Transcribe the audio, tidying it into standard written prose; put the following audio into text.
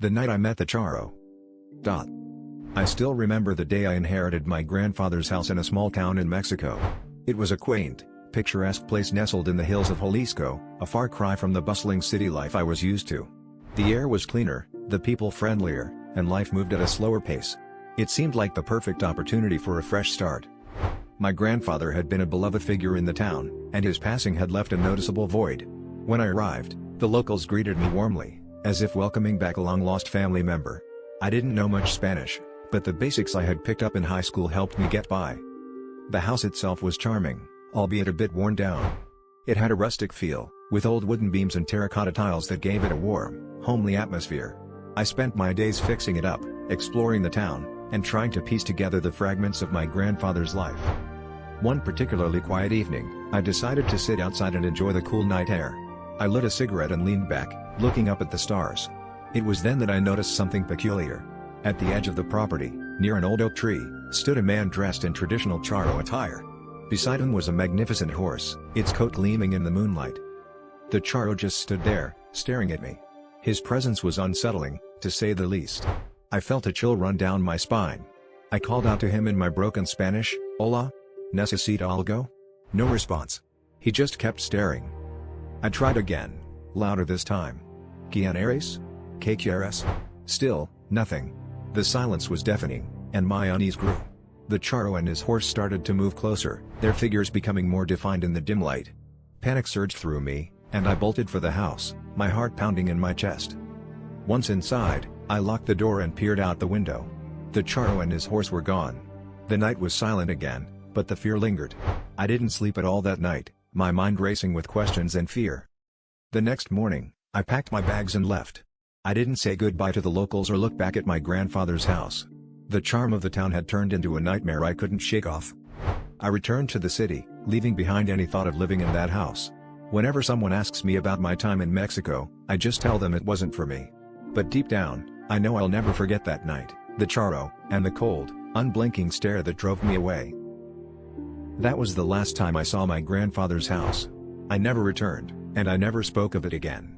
The night I met the Charro. I still remember the day I inherited my grandfather's house in a small town in Mexico. It was a quaint, picturesque place nestled in the hills of Jalisco, a far cry from the bustling city life I was used to. The air was cleaner, the people friendlier, and life moved at a slower pace. It seemed like the perfect opportunity for a fresh start. My grandfather had been a beloved figure in the town, and his passing had left a noticeable void. When I arrived, the locals greeted me warmly, as if welcoming back a long-lost family member. I didn't know much Spanish, but the basics I had picked up in high school helped me get by. The house itself was charming, albeit a bit worn down. It had a rustic feel, with old wooden beams and terracotta tiles that gave it a warm, homely atmosphere. I spent my days fixing it up, exploring the town, and trying to piece together the fragments of my grandfather's life. One particularly quiet evening, I decided to sit outside and enjoy the cool night air. I lit a cigarette and leaned back, looking up at the stars. It was then that I noticed something peculiar. At the edge of the property, near an old oak tree, stood a man dressed in traditional Charro attire. Beside him was a magnificent horse, its coat gleaming in the moonlight. The Charro just stood there, staring at me. His presence was unsettling, to say the least. I felt a chill run down my spine. I called out to him in my broken Spanish, "Hola? Necesita algo?" No response. He just kept staring. I tried again, louder this time. "¿Quién eres? ¿Qué quieres?" Still, nothing. The silence was deafening, and my unease grew. The Charro and his horse started to move closer, their figures becoming more defined in the dim light. Panic surged through me, and I bolted for the house, my heart pounding in my chest. Once inside, I locked the door and peered out the window. The Charro and his horse were gone. The night was silent again, but the fear lingered. I didn't sleep at all that night, my mind racing with questions and fear. The next morning, I packed my bags and left. I didn't say goodbye to the locals or look back at my grandfather's house. The charm of the town had turned into a nightmare I couldn't shake off. I returned to the city, leaving behind any thought of living in that house. Whenever someone asks me about my time in Mexico, I just tell them it wasn't for me. But deep down, I know I'll never forget that night, the Charro, and the cold, unblinking stare that drove me away. That was the last time I saw my grandfather's house. I never returned, and I never spoke of it again.